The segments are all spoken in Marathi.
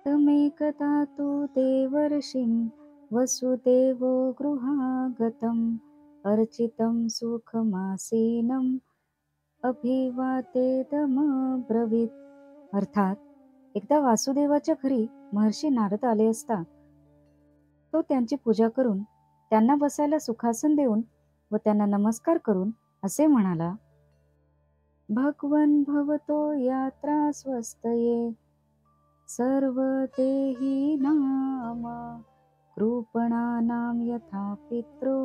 तमेकदा तु देवर्षिं वसुदेवो गृहागतम् अर्चितं सुखमासीनम् अभिवादेदमब्रवीत्. अर्थात एकदा वासुदेवाच्या घरी महर्षी नारद आले असता तो त्यांची पूजा करून त्यांना बसायला सुखासन देऊन व त्यांना नमस्कार करून असे म्हणाला, भगवन् भवतो यात्रा स्वस्तये सर्व नाम कृपणानां यथा पित्रो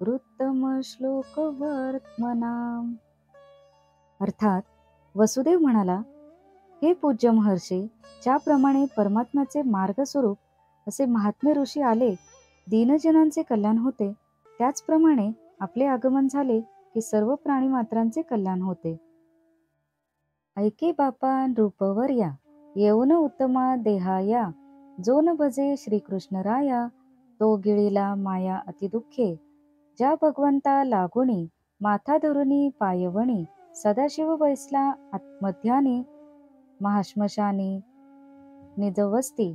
वृत्तम श्लोक वर्तमनाम. अर्थात वसुदेव म्हणाला, हे पूज्य महर्षी, ज्याप्रमाणे परमात्म्याचे मार्गस्वरूप असे महात्मे ऋषी आले दीनजनांचे कल्याण होते, त्याचप्रमाणे आपले आगमन झाले की सर्व प्राणीमात्रांचे कल्याण होते. ऐके बापा नृपवर या येऊन उत्तमा देहाया जो न भजे श्रीकृष्ण राया तो गिळीला माया अतिदुःखे ज्या भगवंता लागुणी माथा धरुनी पायवणी सदाशिव बैसला आत्मध्यानी महाश्मशानी निजवस्ती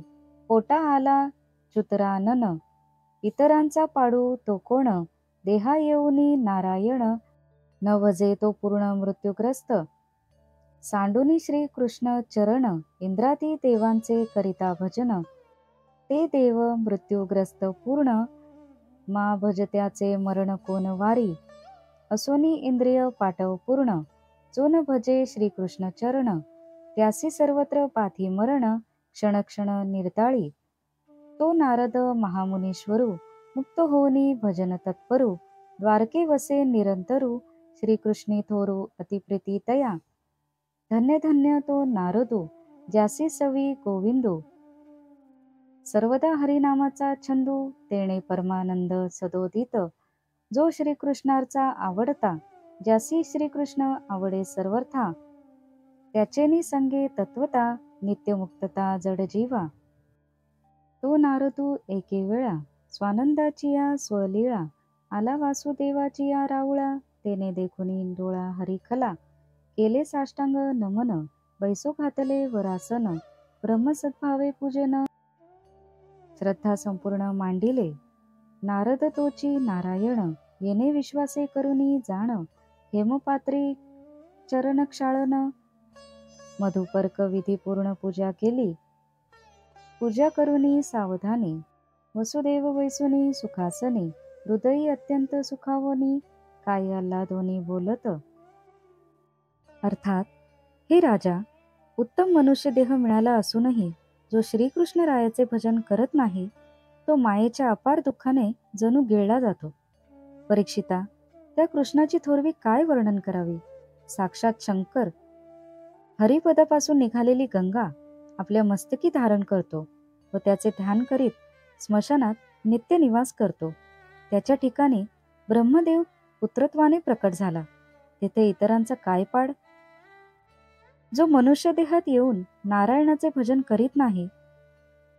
पोटा आला चुतरानन इतरांचा पाडू तो कोण देहा येऊनी नारायण न भजे तो पूर्ण मृत्युग्रस्त सांडुनी श्री कृष्ण चरण इंद्रादी देवांचे करिता भजन ते देव मृत्युग्रस्त पूर्ण मा भजत्याचे मरण कोण वारी असोनी इंद्रिय पाटव पूर्ण जो न भजे श्रीकृष्ण चरण त्यासी सर्वत्र पाथी मरण क्षणक्षण निर्ताळी तो नारद महामुनीश्वरू मुक्त होनी भजन तत्परू द्वारके वसे निरंतरू श्रीकृष्णी थोरू अतिप्रीती तया धन्य धन्य तो नारदू ज्यासी सवी गोविंदू सर्वदा हरिनामाचा छंदू तेणे परमानंद सदोदित जो श्रीकृष्णाचा आवडता ज्यासी श्रीकृष्ण आवडे सर्वर्था त्याचेनी संगे तत्वता नित्यमुक्तता जड जीवा तो नारदू एके वेळा स्वानंदाची या स्वलीळा आला वासुदेवाची या राऊळा तेने देखुनी डोळा हरिखला केले साष्टांग नमन बैसो घातले वरासन ब्रह्मसद्भावे पूजन श्रद्धा संपूर्ण मांडिले नारद तोची नारायण येणे विश्वासे करुनी जाण हेमपात्री चरण क्षाळन मधुपर्क विधी पूर्ण पूजा केली पूजा करुनी सावधानी वसुदेव बैसुनी सुखासनी हृदयी अत्यंत सुखावनी काय आल्हादोनी बोलत. अर्थात हे राजा, उत्तम मनुष्य देह मिळाला असूनही जो श्रीकृष्ण रायाचे भजन करत नाही तो मायेच्या अपार दुःखाने जणू गिळला जातो. परीक्षिता, त्या कृष्णाची थोरवी काय वर्णन करावी. साक्षात शंकर हरिपदापासून निघालेली गंगा आपल्या मस्तकी धारण करतो व त्याचे ध्यान करीत स्मशानात नित्य निवास करतो. त्याच्या ठिकाणी ब्रह्मदेव पुत्रत्वाने प्रकट झाला. तेथे इतरांचा काय पाड. जो मनुष्य देहात येऊन नारायणाचे भजन करीत नाही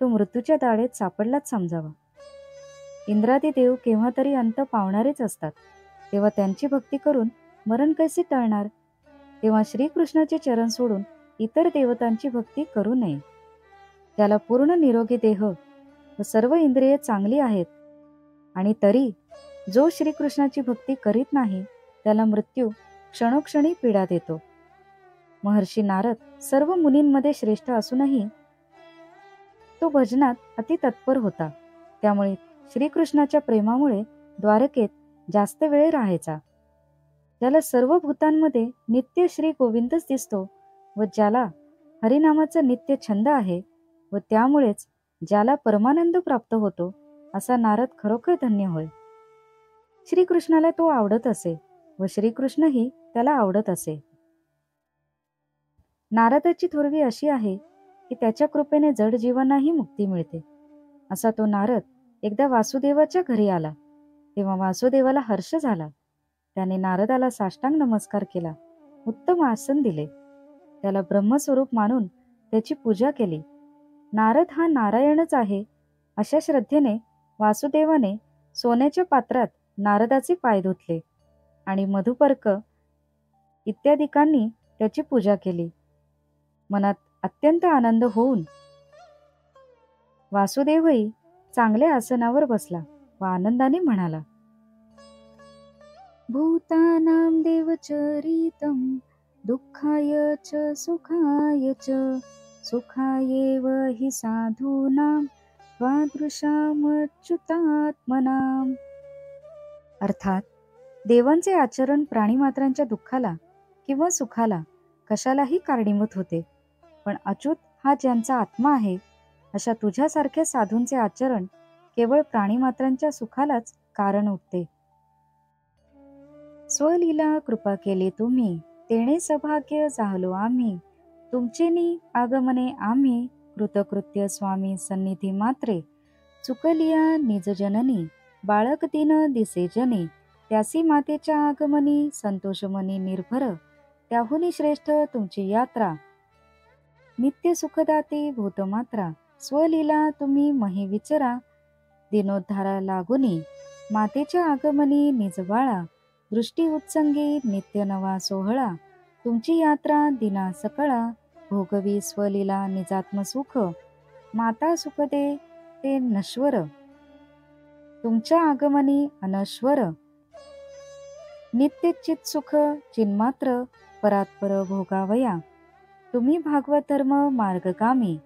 तो मृत्यूच्या दाढेत सापडलाच समजावा. इंद्रादी देव केव्हा तरी अंत पावणारेच असतात, तेव्हा त्यांची भक्ती करून मरण कैसे टळणार. तेव्हा श्रीकृष्णाचे चरण सोडून इतर देवतांची भक्ती करू नये. त्याला पूर्ण निरोगी देह व सर्व इंद्रिये चांगली आहेत आणि तरी जो श्रीकृष्णाची भक्ती करीत नाही त्याला मृत्यू क्षणोक्षणी पीडा देतो. महर्षी नारद सर्व मुनींमध्ये श्रेष्ठ असूनही तो भजनात अति तत्पर होता. त्यामुळे श्रीकृष्णाच्या प्रेमामुळे द्वारकेत जास्त वेळ राहायचा. ज्याला सर्व भूतांमध्ये नित्य श्री गोविंदच दिसतो व ज्याला हरिनामाचा नित्य छंद आहे व त्यामुळेच ज्याला परमानंद प्राप्त होतो असा नारद खरोखर धन्य होय. श्रीकृष्णाला तो आवडत असे व श्रीकृष्णही त्याला आवडत असे. नारदाची थोरवी अशी आहे की त्याच्या कृपेने जड जीवांनाही मुक्ती मिळते. असा तो नारद एकदा वासुदेवाच्या घरी आला तेव्हा वासुदेवाला हर्ष झाला. त्याने नारदाला साष्टांग नमस्कार केला, उत्तम आसन दिले, त्याला ब्रह्मस्वरूप मानून त्याची पूजा केली. नारद हा नारायणच आहे अशा श्रद्धेने वासुदेवाने सोन्याच्या पात्रात नारदाचे पाय धुतले आणि मधुपर्क इत्यादिकांनी त्याची पूजा केली. मनात अत्यंत आनंद होऊन वासुदेवही चांगल्या आसनावर बसला व आनंदाने म्हणाला, भूतानां देवचरितं दुःखाय च सुखाय च सुखायेव हि साधूनां त्वादृशामच्युतात्मनां. अर्थात देवांचे आचरण प्राणीमात्रांच्या दुःखाला किंवा सुखाला कशालाही कारणीभूत होते, पण अच्युत हा ज्यांचा आत्मा आहे अशा तुझ्यासारख्या साधूंचे आचरण केवळ प्राणीमात्रांच्या सुखालाच कारण उठते. स्वलीला कृपा केली तुम्ही, तेणे सौभाग्य झालो आम्ही. तुमचेनी आगमने आम्ही, कृतकृत्य स्वामी सन्निधी मात्रे. चुकलिया निज जननी, बाळक दिन दिसे जनी. त्यासी मातेच्या आगमनी, संतोषमनी निर्भर. त्याहुनी श्रेष्ठ तुमची यात्रा, नित्य सुखदाती भूतमात्रा. स्वलीला तुम्ही मही विचरा, दिनोद्धारा लागुनी. मातेच्या आगमनी निज बाळा, दृष्टी उत्संगी नित्य नवा सोहळा. तुमची यात्रा दिना सकळा, भोगवी स्वलीला निजात्म सुख. माता सुख दे ते नश्वर, तुमच्या आगमनी अनश्वर. नित्य चित सुख चिन्मात्र, परात्पर भोगावया. तुम्ही भागवत धर्म मार्गगामी,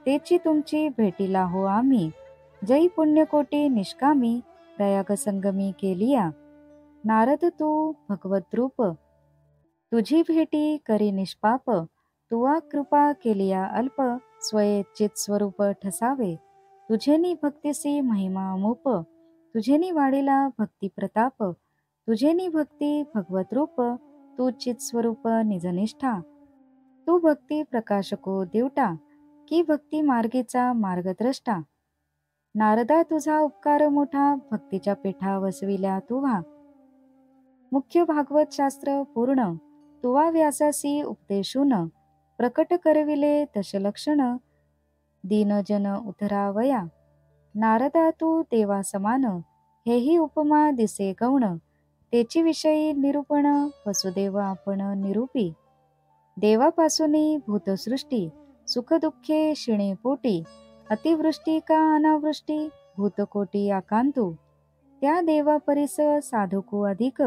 तेची तुमची भेटीला हो आम्ही. जै पुण्यकोटी निष्कामी, प्रयाग संगमी केलिया. नारद तू भगवत रूप, तुझी भेटी करी निष्पाप. तुवा कृपा केलिया अल्प, स्वयेच्चित स्वरूप ठसावे. तुझेनी भक्तिसी महिमा अमूप, तुझेनी वाढीला भक्ती प्रताप. तुझेनी भक्ती भगवत रूप, तू चित स्वरूप निजनिष्ठा. तू भक्ती प्रकाशको दिवटा, की भक्ती मार्गीचा मार्गद्रष्टा. नारदा तुझा उपकार मोठा, भक्तीच्या पेठा वसविल्या तुव्हा. मुख्य भागवत शास्त्र पूर्ण, तुवा व्यासासी उपदेशून. प्रकट करविले दशलक्षण, दीनजन उतरावया. नारदा तू देवा समान, हेही उपमा दिसे गौण. तेची विषयी निरूपण, वसुदेव आपण निरूपी. देवापासूनी भूतसृष्टी, सुखदुःखे शिणे पोटी. अतिवृष्टी का अनावृष्टी, भूतकोटी आकांतू. त्या देवा परिस साधुको अधिक,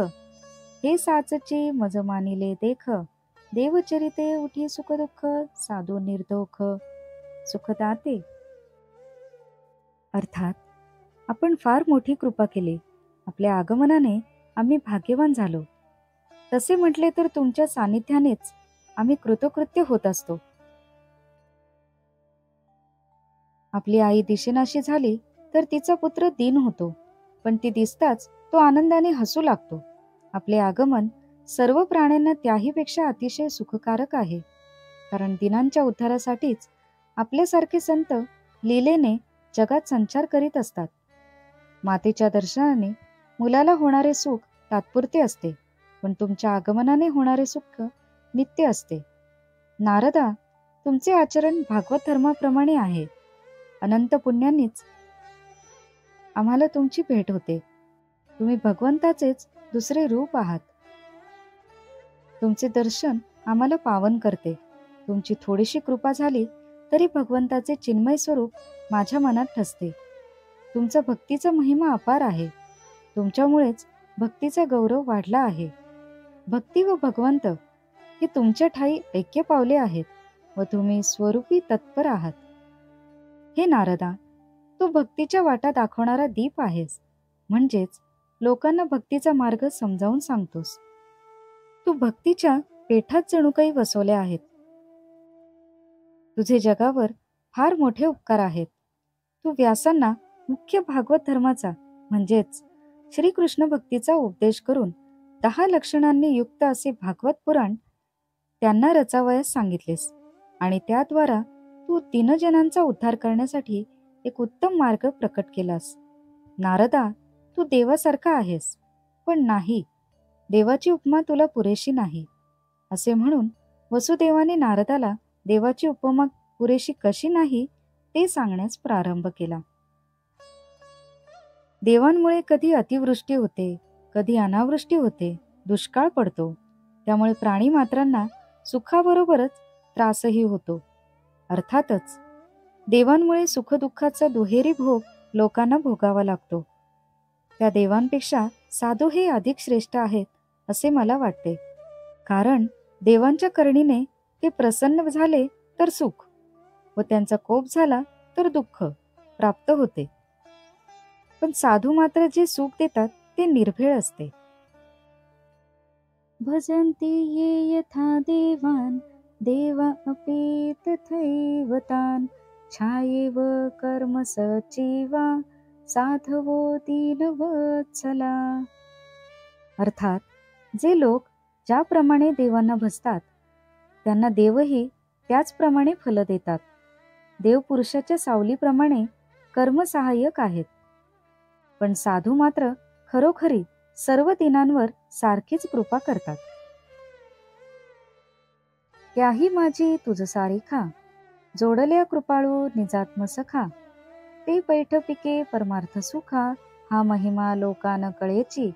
हे साचची मज मानिले देख. देवचरिते उठी सुखदुःख, साधू निर्दोख सुखदाते. अर्थात आपण फार मोठी कृपा केली, आपल्या आगमनाने आम्ही भाग्यवान झालो. तसे म्हटले तर तुमच्या सानिध्यानेच आम्ही कृतकृत्य होत असतो. आपली आई दिशेनाशी झाली तर तिचा पुत्र दीन होतो, पण ती दिसताच तो आनंदाने हसू लागतो. आपले आगमन सर्व प्राण्यांना त्याहीपेक्षा अतिशय सुखकारक आहे, कारण दिनांच्या उद्धारासाठीच आपल्यासारखे संत लीलेने जगात संचार करीत असतात. मातेच्या दर्शनाने मुलाला होणारे सुख तात्पुरते असते, पण तुमच्या आगमनाने होणारे सुख नित्य असते. नारदा, तुमचे आचरण भागवत धर्माप्रमाणे आहे. अनंत पुण्यांनीच आम्हाला तुमची भेट होते. तुम्ही भगवंताचेच दुसरे रूप आहात. तुमचे दर्शन आम्हाला पावन करते. तुमची थोडीशी कृपा झाली तरी भगवंताचे चिन्मय स्वरूप माझ्या मनात ठसते. तुमचा भक्तीचा महिमा अपार आहे. तुमच्यामुळेच भक्तीचा गौरव वाढला आहे. भक्ती व भगवंत हे तुमच्या ठाई ऐक्य पावले आहेत व तुम्ही स्वरूपी तत्पर आहात. हे नारदा, तू भक्तीच्या वाटा दाखवणारा दीप आहेस, म्हणजेच लोकांना भक्तीचा मार्ग समजावून सांगतोस. तू भक्तीच्या पेठात जणू काही वसवल्या आहेत. तुझे जगावर फार मोठे उपकार आहेत. तू व्यासांना मुख्य भागवत धर्माचा म्हणजेच श्रीकृष्ण भक्तीचा उपदेश करून 10 लक्षणांनी युक्त असे भागवत पुराण त्यांना रचावयास सांगितलेस आणि त्याद्वारा तू दीनजनांचा उद्धार करण्यासाठी एक उत्तम मार्ग प्रकट केलास. नारदा, तू देवासारखा आहेस, पण नाही, देवाची उपमा तुला पुरेशी नाही. असे म्हणून वसुदेवाने नारदाला देवाची उपमा पुरेशी कशी नाही ते सांगण्यास प्रारंभ केला. देवांमुळे कधी अतिवृष्टी होते, कधी अनावृष्टी होते, दुष्काळ पडतो. त्यामुळे प्राणी मात्रांना सुखाबरोबरच त्रासही होतो. अर्थातच देवांमुळे सुखदुःखाचा दुहेरी भोग लोकांना भोगावा लागतो. त्या देवांपेक्षा साधू हे अधिक श्रेष्ठ आहेत असे मला वाटते. कारण देवांच्या करणीने ते प्रसन्न झाले तर सुख व त्यांचा कोप झाला तर दुःख प्राप्त होते. पण साधू मात्र जे सुख देतात ते निर्भेळ असते. भजन्ति ये यथा देवान् देवा अपि तथैव तान् छायेव कर्म सचिवा साधवो दीनवत्सला. अर्थात जे लोक ज्याप्रमाणे देवांना भजतात त्यांना देवही त्याचप्रमाणे फल देतात. देव पुरुषाच्या सावलीप्रमाणे कर्मसहाय्यक आहेत. पण साधू मात्र खरोखरी सर्व दिनांवर सारखीच कृपा करतात. त्याही माझी तुझ सारिखा जोडल्या कृपाळू निजात्म सखा ते पैठ पिके परमार्थ सुखा हा महिमा लोकान कळेची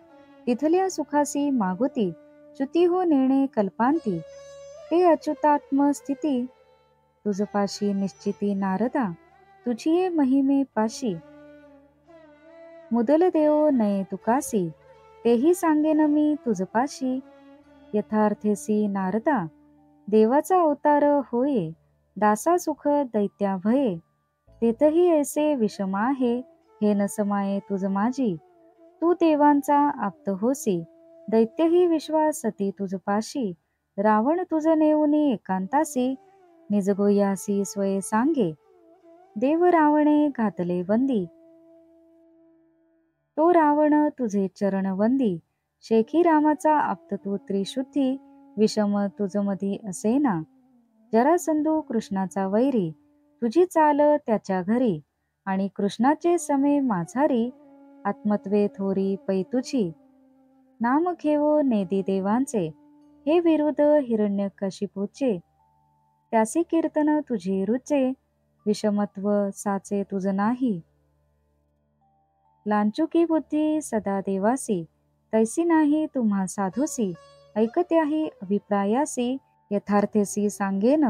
तिथल्या सुखासी मागुती च्युती हो नेणे कल्पांती ते अच्युतात्म स्थिती तुझ पाशी निश्चिती नारदा तुझी ये महिमे पाशी मुदल देव नये तुकासी तेही सांगेन मी तुझ पाशी यथार्थेसी नारदा देवाचा अवतार होये दासा सुख दैत्या भये तेथही ऐसे विषम आहे हे न समाये तुझ माझी तू देवांचा आप्त होसी दैत्यही विश्वासती तुझ पाशी रावण तुझ नेऊनी एकांतासी निजगोयासी स्वये सांगे देव रावणे घातले बंदी तो रावण तुझे चरण वंदी शेखी रामाचा आप्त तू त्रिशुद्धी विषम तुझ मधी असेना जरासंधू कृष्णाचा वैरी तुझी चाल त्याच्या घरी आणि कृष्णाचे समे माझारी आत्मत्वे थोरी पै तुझी नाम घेवो नेदी देवांचे हे विरुद्ध हिरण्यकशिपूचे त्यासी कीर्तन तुझे रुचे विषमत्व साचे तुझ नाही लांचुकी बुद्धी सदा देवासी तैसी नाही तुम्हा साधूसी ऐकत्याही अभिप्रायासी यथार्थेसी सांगेन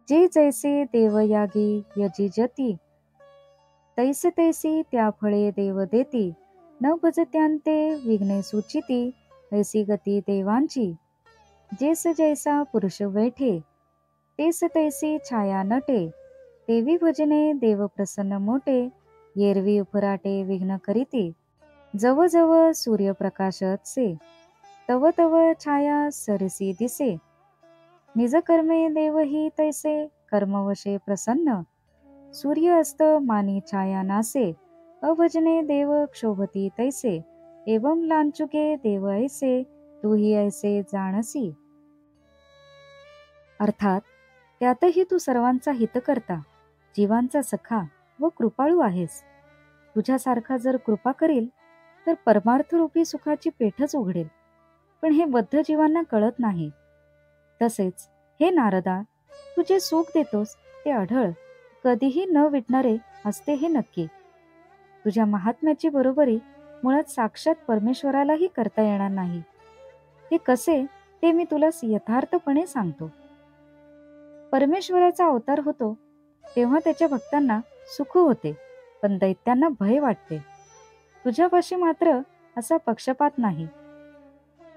जे जैसे देवयागी यजिजती तैसे तैसी त्या फळे देव देती न भजत्यांते विघ्ने सुचिती ऐसी गती देवांची जेस जैसा पुरुष वैठे तेस तैसी छाया नटे देवी भजने देव प्रसन्न मोठे येरवी उफराटे विघ्न करीती जव जव सूर्यप्रकाशत से तव तव छाया सरसी दिसे निज कर्मे देवही तैसे कर्मवशे प्रसन्न सूर्य अस्त मानी छाया नासे अभजने देव क्षोभती तैसे एवं लांचुके देव ऐसे तूही ऐसे जाणसी. अर्थात त्यातही तू सर्वांचा हित करता जीवांचा सखा व कृपाळू आहेस. तुझ्यासारखा जर कृपा करील तर परमार्थरूपी सुखाची पेठच उघडेल. पण हे बद्ध जीवांना कळत नाही. तसेच हे नारदा तू जे सुख देतोस ते अढळ कधीही न विटणारे असते हे नक्की. तुझ्या महात्म्याची बरोबरी मुळात साक्षात परमेश्वरालाही करता येणार नाही. ते कसे ते मी तुला यथार्थपणे सांगतो. परमेश्वराचा अवतार होतो तेव्हा त्याच्या भक्तांना सुख होते पण दैत्यांना भय वाटते. तुझ्यापाशी मात्र असा पक्षपात नाही.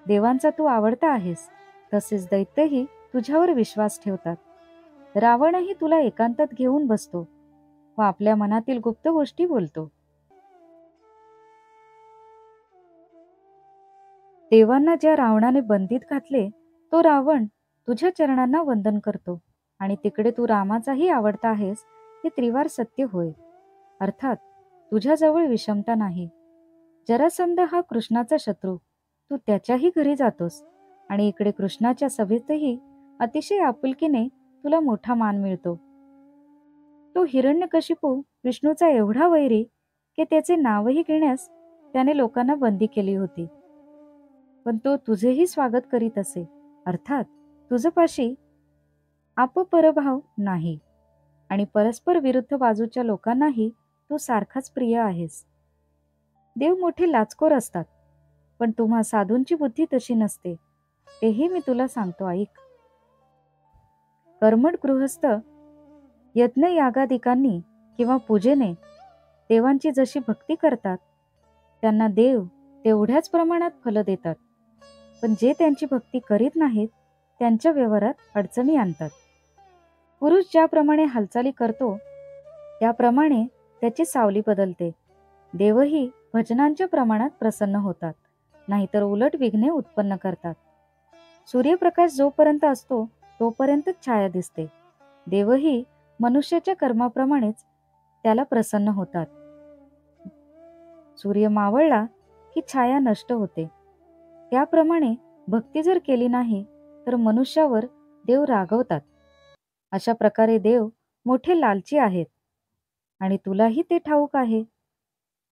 देवांचा तू आवडता आहेस तसेच दैत्यही तुझ्यावर विश्वास ठेवतात. रावणही तुला एकांतात घेऊन बसतो व आपल्या मनातील गुप्त गोष्टी बोलतो. देवांना ज्या रावणाने बंदीत घातले तो रावण तुझ्या चरणांना वंदन करतो आणि तिकडे तू रामाचाही आवडता आहेस हे त्रिवार सत्य होय. अर्थात तुझ्याजवळ विषमता नाही. जरासंध हा कृष्णाचा शत्रू तू त्याच्याही घरी जातोस आणि इकडे कृष्णाच्या सभेतही अतिशय आपुलकीने तुला मोठा मान मिळतो. तो हिरण्यकशिपू विष्णूचा एवढा वैरी की त्याचे नावही घेण्यास त्याने लोकांना बंदी केली होती. पण तो तुझेही स्वागत करीत असे. अर्थात तुझपाशी आपपरभाव नाही आणि परस्पर विरुद्ध बाजूच्या लोकांनाही तू सारखाच प्रिय आहेस. देव मोठे लाचखोर असतात पण तुम्हा साधूंची बुद्धी तशी नसते. तेही मी तुला सांगतो ऐक. कर्मठ गृहस्थ यज्ञ यागादिकांनी किंवा पूजेने देवांची जशी भक्ती करतात त्यांना देव तेवढ्याच प्रमाणात फलं देतात, पण जे त्यांची भक्ती करीत नाहीत त्यांच्या व्यवहारात अडचणी आणतात. पुरुष ज्याप्रमाणे हालचाली करतो त्याप्रमाणे त्याची सावली बदलते. देवही भजनांच्या प्रमाणात प्रसन्न होतात, नाहीतर उलट विघ्ने उत्पन्न करतात. सूर्यप्रकाश जोपर्यंत असतो तोपर्यंतच छाया दिसते. देवही मनुष्याच्या कर्माप्रमाणेच त्याला प्रसन्न होतात. सूर्य मावळला की छाया नष्ट होते. त्याप्रमाणे भक्ती जर केली नाही तर मनुष्यावर देव रागवतात. अशा प्रकारे देव मोठे लालची आहेत आणि तुलाही ते ठाऊक आहे.